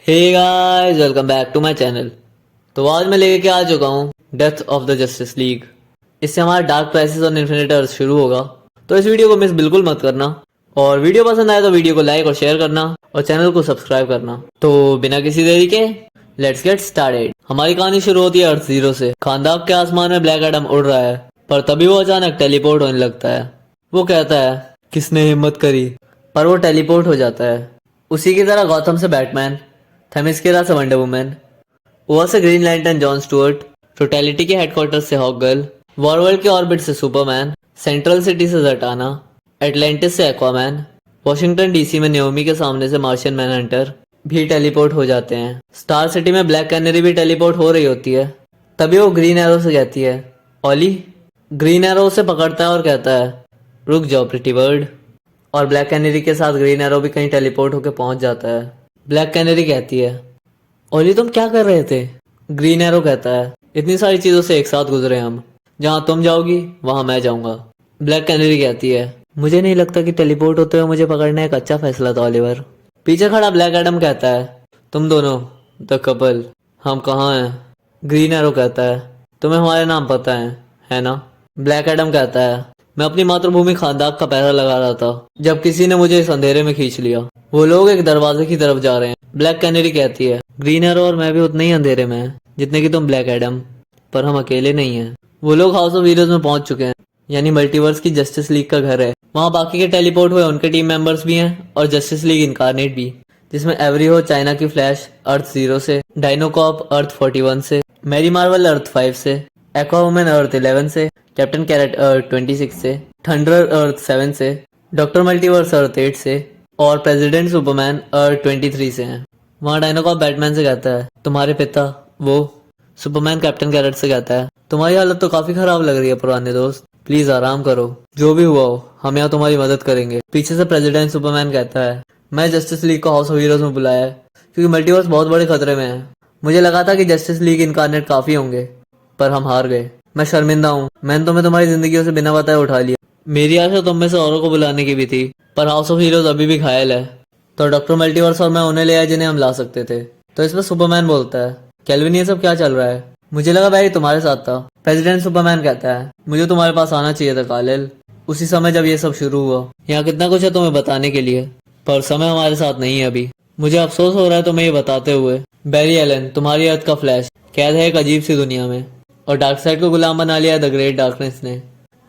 Hey guys, welcome back to my channel. तो आज मैं लेके आ चुका हूँ death of the Justice League. इससे हमारा डार्क क्राइसिस और इन्फिनिटी अर्थ शुरू होगा, तो इस वीडियो को मिस बिल्कुल मत करना। और वीडियो पसंद आए तो वीडियो को लाइक और शेयर करना और चैनल को सब्सक्राइब करना। तो बिना किसी देरी के लेट्स गेट स्टार्टेड। हमारी कहानी शुरू होती है अर्थ जीरो से। खानदाब के आसमान में ब्लैक एडम उड़ रहा है, पर तभी वो अचानक टेलीपोर्ट होने लगता है। वो कहता है किसने हिम्मत करी, पर वो टेलीपोर्ट हो जाता है। उसी की तरह गौथम से बैटमैन, थेमिस्केरा से वंडर वुमन, ओवा से green lantern John Stuart, totality के हेडक्वार्टर से हॉक गर्ल, वॉरवर्ल्ड के ऑर्बिट से सुपरमैन, सेंट्रल सिटी से जटाना, एटलांटिस से एक्वामैन, वॉशिंगटन डीसी में न्योमी के सामने से मार्शियन मैनहंटर भी टेलीपोर्ट हो जाते हैं। स्टार सिटी में ब्लैक कैनरी भी टेलीपोर्ट हो रही होती है। तभी वो ग्रीन एरो से कहती है ऑली। ग्रीन एरो उसे पकड़ता है और कहता है रुक जाओ प्रिटी बर्ड। और ब्लैक कैनरी के साथ ग्रीन एरो भी कहीं टेलीपोर्ट होकर पहुंच जाता है। ब्लैक कैनरी कहती है ओली तुम क्या कर रहे थे। ग्रीन एरो कहता है इतनी सारी चीजों से एक साथ गुजरे हम, जहां तुम जाओगी वहां मैं जाऊंगा। ब्लैक कैनरी कहती है मुझे नहीं लगता कि टेलीपोर्ट होते हुए मुझे पकड़ना एक अच्छा फैसला था ओलिवर। पीछे खड़ा ब्लैक एडम कहता है तुम दोनों द कपल, हम कहाँ हैं। ग्रीन एरो कहता है तुम्हें हमारे नाम पता है ना। ब्लैक एडम कहता है मैं अपनी मातृभूमि खानदाब का पहरा लगा रहा था जब किसी ने मुझे इस अंधेरे में खींच लिया। वो लोग एक दरवाजे की तरफ जा रहे हैं। ब्लैक कैनरी कहती है ग्रीन एरो और मैं भी उतने ही अंधेरे में हैं जितने कि तुम ब्लैक एडम, पर हम अकेले नहीं हैं। वो लोग हाउस ऑफ हीरोज में पहुंच चुके हैं, यानी मल्टीवर्स की जस्टिस लीग का घर है। वहाँ बाकी के टेलीपोर्ट हुए उनके टीम मेंबर्स भी हैं और जस्टिस लीग इनकारनेट भी, जिसमें एवरी हो चाइना की फ्लैश अर्थ 0 से, डायनोकॉप अर्थ 41 से, मैरी मार्वल अर्थ 5 से, एक्वावुमन अर्थ 11 से, कैप्टन कैरेट अर्थ 26 से, थंडर अर्थ 7 से, डॉक्टर मल्टीवर्स अर्थ 8 से और प्रेसिडेंट सुपरमैन अर्थ 23 से हैं। वहाँ डायनोकॉप बैटमैन से कहता है तुम्हारे पिता वो। सुपरमैन कैप्टन कैरेट से कहता है तुम्हारी हालत तो काफी खराब लग रही है पुराने दोस्त, प्लीज आराम करो, जो भी हुआ हो हम यहाँ तुम्हारी मदद करेंगे। पीछे से प्रेसिडेंट सुपरमैन कहता है मैं जस्टिस लीग को हाउस ऑफ हीरोज में बुलाया है क्योंकि मल्टीवर्स बहुत बड़े खतरे में है। मुझे लगा था कि जस्टिस लीग इनकारनेट काफी होंगे, पर हम हार गए। मैं शर्मिंदा हूँ, मैंने तुम्हें तुम्हारी जिंदगी से बिना बताए उठा लिया। मेरी आशा तुम में से औरों को बुलाने की भी थी, पर हाउस ऑफ हीरोज अभी भी घायल है, तो डॉक्टर मल्टीवर्स और मैं उन्हें ले आए जिन्हें हम ला सकते थे। तो इसमें सुपरमैन बोलता है केल्विन ये सब क्या चल रहा है, मुझे लगा बैरी तुम्हारे साथ था। प्रेसिडेंट सुपरमैन कहता है मुझे तुम्हारे पास आना चाहिए था कालेल, उसी समय जब ये सब शुरू हुआ। यहाँ कितना कुछ है तुम्हें बताने के लिए, पर समय हमारे साथ नहीं है अभी। मुझे अफसोस हो रहा है तुम्हें ये बताते हुए। बैरी एलन तुम्हारी अर्थ का फ्लैश कैद है एक अजीब सी दुनिया में, और डार्क साइड को गुलाम बना लिया है द ग्रेट डार्कनेस ने,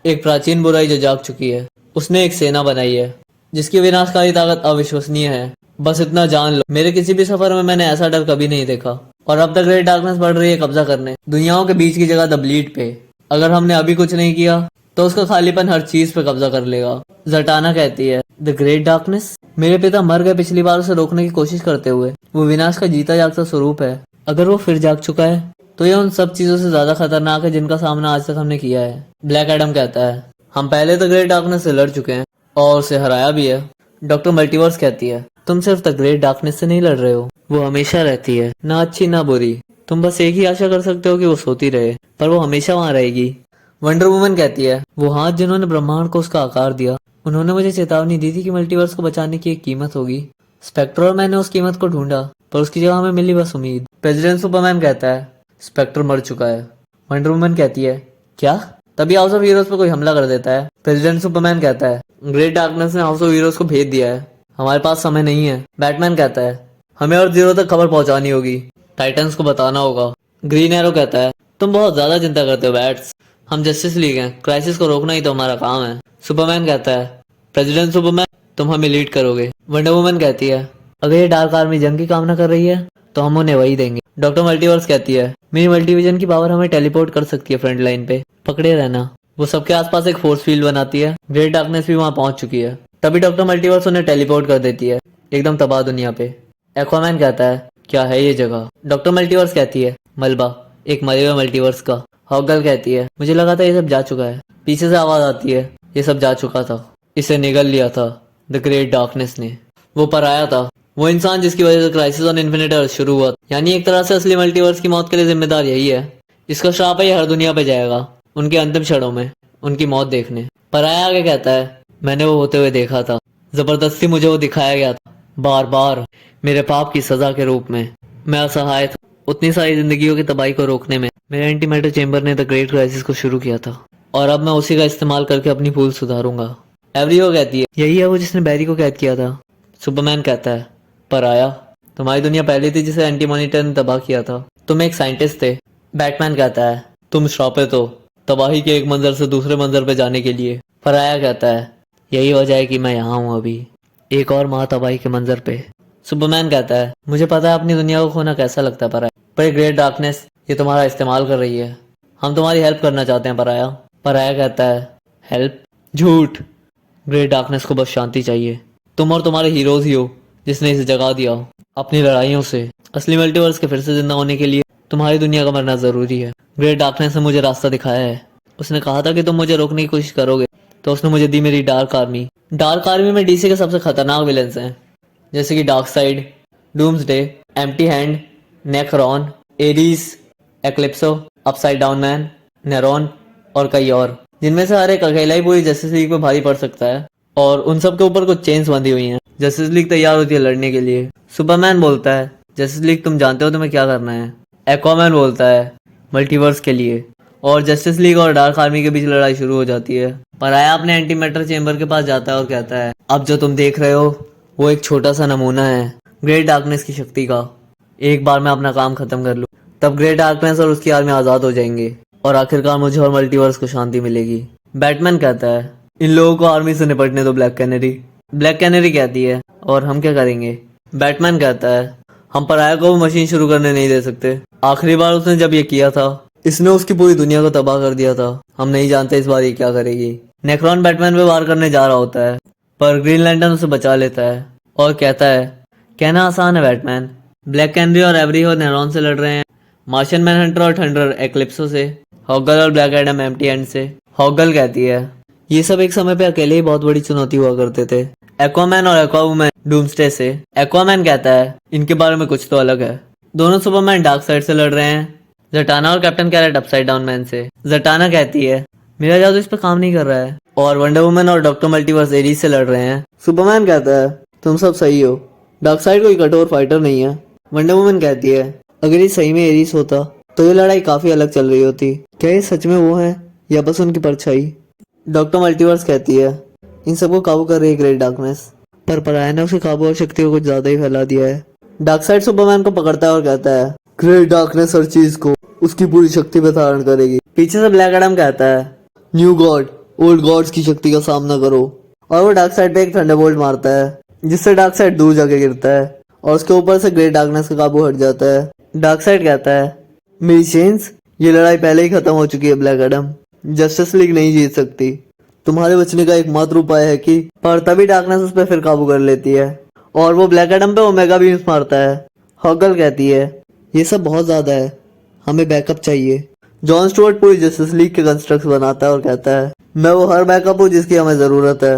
एक प्राचीन बुराई जो जाग चुकी है। उसने एक सेना बनाई है जिसकी विनाशकारी ताकत अविश्वसनीय है। बस इतना जान लो मेरे किसी भी सफर में मैंने ऐसा डर कभी नहीं देखा। और अब द ग्रेट डार्कनेस बढ़ रही है कब्जा करने दुनियाओं के बीच की जगह द ब्लीड पे। अगर हमने अभी कुछ नहीं किया तो उसका खालीपन हर चीज पे कब्जा कर लेगा। जटाना कहती है द ग्रेट डार्कनेस, मेरे पिता मर गए पिछली बार उसे रोकने की कोशिश करते हुए। वो विनाश का जीता जागता स्वरूप है। अगर वो फिर जाग चुका है तो ये उन सब चीजों से ज्यादा खतरनाक है जिनका सामना आज तक हमने किया है। ब्लैक एडम कहता है हम पहले द ग्रेट डार्कनेस से लड़ चुके हैं और उसे हराया भी है। डॉक्टर मल्टीवर्स कहती है तुम सिर्फ द ग्रेट डार्कनेस से नहीं लड़ रहे हो, वो हमेशा रहती है, ना अच्छी ना बुरी। तुम बस एक ही आशा कर सकते हो कि वो सोती रहे, पर वो हमेशा वहां रहेगी। वंडर वुमन कहती है वो हाथ जिन्होंने ब्रह्मांड को उसका आकार दिया, उन्होंने मुझे चेतावनी दी थी कि मल्टीवर्स को बचाने की एक कीमत होगी। स्पेक्टर और मैंने उस कीमत को ढूंढा, पर उसकी जगह हमें मिली बस उम्मीद। प्रेसिडेंट सुपरमैन कहता है स्पेक्टर मर चुका है। वंडर वुमन कहती है क्या। तभी हाउस ऑफ हीरोज पर कोई हमला कर देता है। प्रेसिडेंट सुपरमैन कहता है ग्रेट डार्कनेस ने हाउस ऑफ हीरोज को भेज दिया है, हमारे पास समय नहीं है। बैटमैन कहता है हमें और जीरो तक खबर पहुंचानी होगी, टाइटन्स को बताना होगा। ग्रीन एरो कहता है तुम बहुत ज्यादा चिंता करते हो बैट्स, हम जस्टिस लीग हैं, क्राइसिस को रोकना ही तो हमारा काम है। सुपरमैन कहता है प्रेसिडेंट सुपरमैन तुम हमें लीड करोगे। वंडर वुमन कहती है अगर ये डार्क आर्मी जंग की कामना कर रही है तो हम उन्हें वही देंगे। डॉक्टर मल्टीवर्स कहती है मेरी मल्टीविजन की पावर हमें टेलीपोर्ट कर सकती है फ्रंट लाइन पे, पकड़े रहना। वो सबके आसपास एक फोर्स फील्ड बनाती है। ग्रेट डार्कनेस भी वहां पहुंच चुकी है। तभी डॉक्टर मल्टीवर्स उन्हें टेलीपोर्ट कर देती है एकदम तबाह दुनिया पे। एक्वामैन कहता है क्या है ये जगह। डॉक्टर मल्टीवर्स कहती है मलबा, एक मरे हुए मल्टीवर्स का। हॉक गर्ल कहती है मुझे लगा था ये सब जा चुका है। पीछे से आवाज आती है ये सब जा चुका था, इसे निगल लिया था द ग्रेट डार्कनेस ने। वो पराया था, वो इंसान जिसकी वजह से क्राइसिस ऑन इन्फिनिटी अर्थ शुरू हुआ। यानी एक तरह से असली मल्टीवर्स की मौत के लिए जिम्मेदार यही है। इसका श्राप है ये हर दुनिया पे जाएगा उनके अंतिम क्षणों में उनकी मौत देखने। पराया आगे कहता है मैंने वो होते हुए देखा था, जबरदस्ती मुझे वो दिखाया गया था। बार बार मेरे पाप की सजा के रूप में। मैं असहाय था उतनी सारी जिंदगियों की तबाही को रोकने में। मेरे एंटी मैटर चेंबर ने द ग्रेट क्राइसिस को शुरू किया था और अब मैं उसी का इस्तेमाल करके अपनी भूल सुधारूंगा। एवरीहो कहती है यही है वो जिसने बैरी को कैद किया था। सुपरमैन कहता है पर आया तुम्हारी दुनिया पहली थी जिसे एंटी मॉनिटर ने तबाह किया था। तुम एक साइंटिस्ट थे। बैटमैन कहता है तुम श्रापित हो तबाही के एक मंजर से दूसरे मंजर पे जाने के लिए। फराया कहता है यही वजह है कि मैं यहाँ हूँ अभी एक और महातबाही के मंजर पे। सुपरमैन कहता है मुझे पता है अपनी दुनिया को खोना कैसा लगता है पराया, पर ग्रेट डार्कनेस ये तुम्हारा इस्तेमाल कर रही है। हम तुम्हारी हेल्प करना चाहते हैं पराया। पराया कहता है हेल्प? झूठ। ग्रेट डार्कनेस को बस शांति चाहिए। तुम और तुम्हारे हीरोज ही हो जिसने इसे जगा दिया अपनी लड़ाइयों से। असली मल्टीवर्स के फिर से जिंदा होने के लिए तुम्हारी दुनिया का मरना जरूरी है। ग्रेट डार्कनेस ने मुझे रास्ता दिखाया है। उसने कहा था कि तुम मुझे रोकने की कोशिश करोगे तो उसने मुझे दी मेरी डार्क आर्मी। डार्क आर्मी में डीसी के सबसे खतरनाक विलेंस हैं जैसे कि dark side, Doomsday, Empty Hand, Nekron, Ares, Eclipso, Upside down Man, Neron और कई और, जिनमें से हर एक अकेला ही पूरी जस्टिस लीग पे भारी पड़ सकता है और उन सब के ऊपर कुछ चेन्स बंधी हुई हैं। जस्टिस लीग तैयार होती है लड़ने के लिए। सुपरमैन बोलता है जस्टिस लीग तुम जानते हो तुम्हें क्या करना है। एक्वामैन बोलता है मल्टीवर्स के लिए। और जस्टिस लीग और डार्क आर्मी के बीच लड़ाई शुरू हो जाती है। पराया अपने एंटी मैटर चेंबर के पास जाता है और कहता है अब जो तुम देख रहे हो वो एक छोटा सा नमूना है ग्रेट डार्कनेस की शक्ति का। एक बार मैं अपना काम खत्म कर लूं तब ग्रेट डार्कनेस और उसकी आर्मी आजाद हो जाएंगे और आखिरकार मुझे और मल्टीवर्स को शांति मिलेगी। बैटमैन कहता है इन लोगों को आर्मी से निपटने दो ब्लैक कैनरी। ब्लैक कैनरी कहती है और हम क्या करेंगे। बैटमैन कहता है हम पराया को वो मशीन शुरू करने नहीं दे सकते। आखिरी बार उसने जब ये किया था इसने उसकी पूरी दुनिया को तबाह कर दिया था। हम नहीं जानते इस बार ये क्या करेगी। नेक्रोन बैटमैन पे वार करने जा रहा होता है पर ग्रीन लैंटर्न उसे बचा लेता है और कहता है कहना आसान है बैटमैन। ब्लैक कैनरी और एवरीहो नेरोन से लड़ रहे हैं। मार्शियन मैनहंटर और थंडर एक्लिप्सो से। हॉगल और ब्लैक एडम एम्प्टी हैंड से। हॉगल कहती है ये सब एक समय पे अकेले ही बहुत बड़ी चुनौती हुआ करते थे। एक्वामैन और एक्वावुमैन डूम्सडे से। एक्वामैन कहता है इनके बारे में कुछ तो अलग है। दोनों सुपरमैन डार्क साइड से लड़ रहे हैं। जटाना और Captain Carrot upside down man से। जटाना कहती है मेरा जादू इस पे काम नहीं कर रहा है। और वंडर वुमन और डॉक्टर मल्टीवर्स एरीज से लड़ रहे हैं। सुपरमैन कहता है तुम सब सही हो डार्क साइड कोई कठोर फाइटर नहीं है। वंडर वुमन कहती है अगर ये सही में एरीज होता तो ये लड़ाई काफी अलग चल रही होती। क्या ये सच में वो है या बस उनकी परछाई। डॉक्टर मल्टीवर्स कहती है इन सबको काबू कर रही है ग्रेट डार्कनेस, पर पराया ने उसे काबू और शक्ति को कुछ ज्यादा ही फैला दिया है। डार्क साइड सुपरमैन को पकड़ता है और कहता है ग्रेट डार्कनेस हर चीज को उसकी पूरी शक्ति में धारण करेगी। पीछे से ब्लैक एडम कहता है न्यू गॉड ओल्ड गॉड्स की शक्ति का सामना करो और वो डार्क साइड पे एक थंडरबोल्ट मारता है जिससे डार्क साइड दूर जाके गिरता है और उसके ऊपर से ग्रेट डार्कनेस का काबू हट जाता है। डार्क साइड कहता है मेरी चेंज ये लड़ाई पहले ही खत्म हो चुकी है ब्लैक एडम। जस्टिस लीग नहीं जीत सकती। तुम्हारे बचने का एकमात्र उपाय है कि पर तभी डार्कनेस उस पर फिर काबू कर लेती है और वो ब्लैक एडम पे ओमेगा बीम्स मारता है। हॉगल कहती है ये सब बहुत ज्यादा है हमें बैकअप चाहिए। जॉन स्टुअर्ट पूरी जस्टिस लीग के कंस्ट्रक्ट बनाता है और कहता है मैं वो हर बैकअप हूँ जिसकी हमें जरूरत है।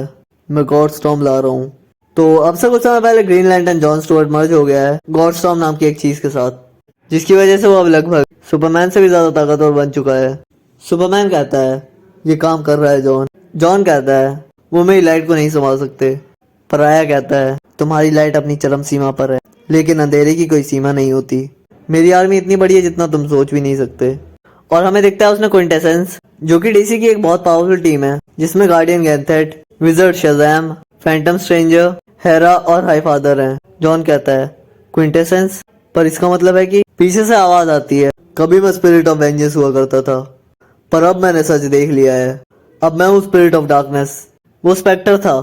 मैं गॉड स्टॉर्म ला रहा हूँ। तो अब से कुछ समय पहले ग्रीन लैंटर्न जॉन स्टुअर्ट मर्ज हो गया है गॉड स्टॉर्म नाम की एक चीज के साथ, जिसकी वजह से वो अब लगभग सुपरमैन से भी ज्यादा ताकतवर बन चुका है। सुपरमैन कहता है ये काम कर रहा है जॉन। जॉन कहता है वो मेरी लाइट को नहीं संभाल सकते। पराया कहता है तुम्हारी लाइट अपनी चरम सीमा पर है लेकिन अंधेरे की कोई सीमा नहीं होती। मेरी आर्मी इतनी बड़ी है जितना तुम सोच भी नहीं सकते। और हमें दिखता है उसने क्विंटेसेंस जो कि डीसी की एक बहुत पावरफुल टीम है जिसमें Guardian Ganthet, wizard Shazam, Phantom Stranger, Hera और हाई फादर हैं। जॉन कहता है क्विंटेसेंस, पर इसका मतलब है कि पीछे से आवाज आती है कभी मैं स्पिरिट ऑफ वेंजेंस हुआ करता था पर अब मैंने सच देख लिया है। अब मैं हूँ स्पिरिट ऑफ डार्कनेस। वो स्पेक्टर था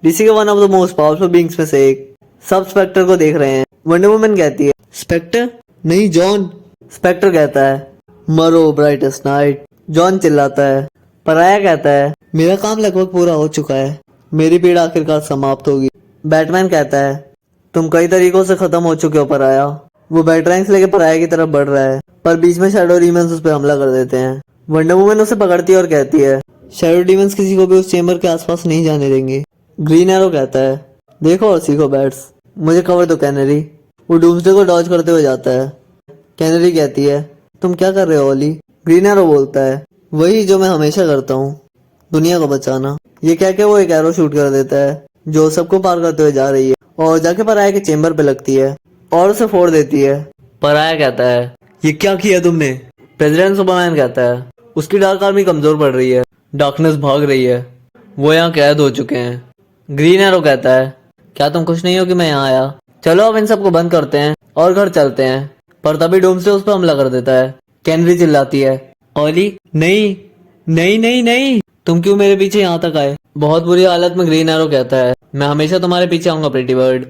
डीसी के one of the most powerful beings में से एक। सब स्पेक्टर को देख रहे हैं। वंडर वुमन कहती है स्पेक्टर नहीं जॉन। स्पेक्टर कहता है मरो ब्राइटेस्ट नाइट। जॉन चिल्लाता है। पराया कहता है मेरा काम लगभग पूरा हो चुका है मेरी पीड़ा आखिरकार समाप्त होगी। बैटमैन कहता है तुम कई तरीकों से खत्म हो चुके हो पराया। वो बैटरैंक्स लेके पराया की तरफ बढ़ रहा है पर बीच में शैडो डीमंस उस पर हमला कर देते हैं। वंडर वुमन उसे पकड़ती है और कहती है शैडो डीमंस किसी को भी उस चेंबर के आसपास नहीं जाने देंगे। ग्रीन एरो कहता है देखो और सीखो बैट्स, मुझे कवर दो कैनरी। वो डूम्सडे को डॉज करते हुए जाता है। कैनरी कहती है तुम क्या कर रहे हो ओली। ग्रीन एरो बोलता है वही जो मैं हमेशा करता हूँ, दुनिया को बचाना। ये कह के वो एक एरो शूट कर देता है जो सबको पार करते हुए जा रही है और जाके पराया के चेम्बर पे लगती है और उसे फोड़ देती है। पराया कहता है, ये क्या किया तुमने? प्रेसिडेंट सुपरमैन कहता है, उसकी डार्क आर्मी कमजोर पड़ रही है, डार्कनेस भाग रही है, वो यहाँ कैद हो चुके हैं। ग्रीन एरो कहता है, क्या तुम खुश नहीं हो कि मैं यहाँ आया? चलो अब इन सबको बंद करते हैं और घर चलते हैं। पर तभी डोम्सडे उस पर हमला कर देता है। कैनरी चिल्लाती है, ओली नहीं नहीं नहीं नहीं, तुम क्यों मेरे पीछे यहाँ तक आए? बहुत बुरी हालत में ग्रीन एरो कहता है, मैं हमेशा तुम्हारे पीछे आऊंगा प्रीटी बर्ड।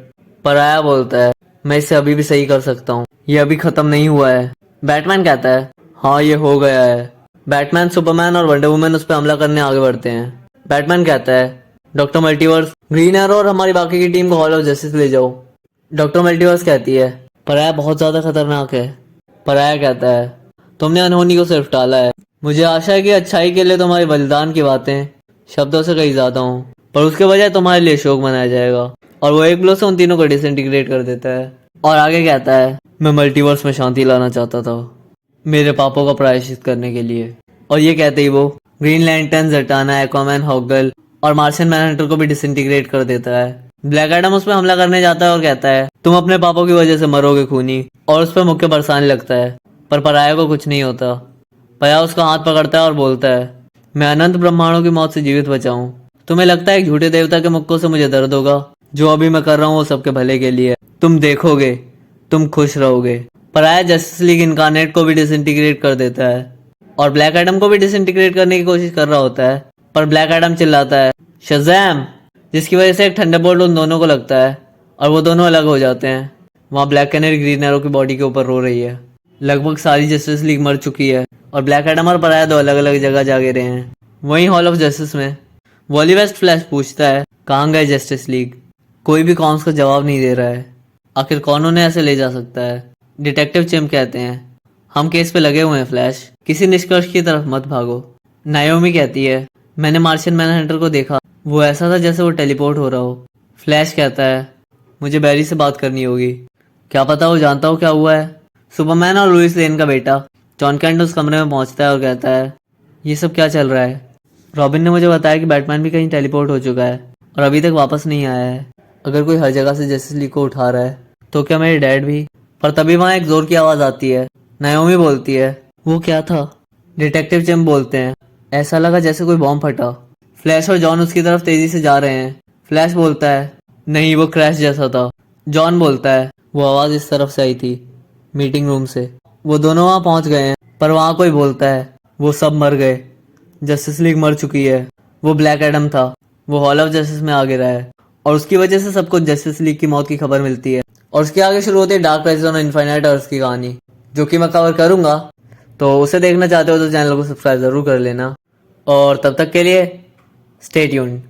पराया बोलता है, मैं इसे अभी भी सही कर सकता हूँ, ये अभी खत्म नहीं हुआ है। बैटमैन कहता है, हाँ ये हो गया है। बैटमैन, सुपरमैन और वंडर वुमन उस पर हमला करने आगे बढ़ते हैं। बैटमैन कहता है, डॉक्टर मल्टीवर्स, ग्रीन एरो और हमारी बाकी की टीम को हॉल ऑफ जस्टिस ले जाओ। डॉक्टर मल्टीवर्स कहती है, पराया बहुत ज्यादा खतरनाक है। पराया कहता है, तुमने अनहोनी को सिर्फ टाला है, मुझे आशा है कि अच्छाई के लिए तुम्हारे बलिदान की बातें शब्दों से कहीं ज्यादा हूँ, पर उसके बजाय तुम्हारे लिए शोक मनाया जाएगा। और वो एक ब्लो से उन तीनों को डिसइंटीग्रेट कर देता है और आगे कहता है, मैं मल्टीवर्स में शांति लाना चाहता था मेरे पापों का प्रायश्चित करने के लिए। और ये कहते ही वो ग्रीन लैंटर्न, ज़टाना, एक्वामैन, हॉकगर्ल और मार्शियन मैनहंटर को भी डिसइंटीग्रेट कर देता है। ब्लैक एडम उस पर हमला करने जाता है और कहता है, तुम अपने पापों की वजह से मरोगे खूनी, और उस पर मुक्के बरसाने लगता है। पर पराया को कुछ नहीं होता। पराया उसका हाथ पकड़ता है और बोलता है, मैं अनंत ब्रह्मांडों की मौत से जीवित बचाऊं। तुम्हें लगता है एक झूठे देवता के मुक्कों से मुझे दर्द होगा? जो अभी मैं कर रहा हूँ वो सबके भले के लिए। तुम देखोगे, तुम खुश रहोगे। पराया जस्टिस लीग इनकारनेट को भी डिसइंटीग्रेट कर देता है और ब्लैक एडम को भी डिसइंटीग्रेट करने की कोशिश कर रहा होता है। पर ब्लैक एडम चिल्लाता है, शज़ैम, जिसकी वजह से एक थंडरबोल्ट उन दोनों को लगता है और वो दोनों अलग हो जाते हैं। वहाँ ब्लैक कैनरी ग्रीन एरो की बॉडी के ऊपर रो रही है। लगभग सारी जस्टिस लीग मर चुकी है और ब्लैक एडम और पराया दो अलग अलग जगह जा गिरे हैं। वहीं हॉल ऑफ जस्टिस में वॉली वेस्ट फ्लैश पूछता है, कहाँ गए जस्टिस लीग? कोई भी कॉन्स का जवाब नहीं दे रहा है। आखिर कौन उन्हें ऐसे ले जा सकता है? डिटेक्टिव चिम कहते हैं, हम केस पे लगे हुए हैं फ्लैश, किसी निष्कर्ष की तरफ मत भागो। नायोमी कहती है, मैंने मार्शियन मैनहंटर को देखा, वो ऐसा था जैसे वो टेलीपोर्ट हो रहा हो। फ्लैश कहता है, मुझे बैरी से बात करनी होगी, क्या पता वो जानता हो क्या हुआ है। सुपरमैन और लुइस लेन का बेटा जॉन कैंट उस कमरे में पहुंचता है और कहता है, ये सब क्या चल रहा है? रॉबिन ने मुझे बताया कि बैटमैन भी कहीं टेलीपोर्ट हो चुका है और अभी तक वापस नहीं आया है। अगर कोई हर जगह से जस्टिस लीग को उठा रहा है तो क्या मेरे डैड भी? पर तभी वहाँ एक जोर की आवाज आती है। नायोमी बोलती है, वो क्या था? डिटेक्टिव चिम बोलते हैं, ऐसा लगा जैसे कोई बॉम्ब फटा। फ्लैश और जॉन उसकी तरफ तेजी से जा रहे हैं। फ्लैश बोलता है, नहीं वो क्रैश जैसा था। जॉन बोलता है, वो आवाज इस तरफ से आई थी, मीटिंग रूम से। वो दोनों वहां पहुंच गए हैं पर वहां कोई बोलता है, वो सब मर गए, जस्टिस लीग मर चुकी है। वो ब्लैक एडम था, वो हॉल ऑफ जस्टिस में आ गिरा है और उसकी वजह से सबको जस्टिस लीग की मौत की खबर मिलती है। और उसके आगे शुरू होती है डार्क क्राइसिस ऑन इनफाइनाइट अर्थ की कहानी, जो कि मैं कवर करूंगा। तो उसे देखना चाहते हो तो चैनल को सब्सक्राइब जरूर कर लेना और तब तक के लिए स्टे ट्यून्ड।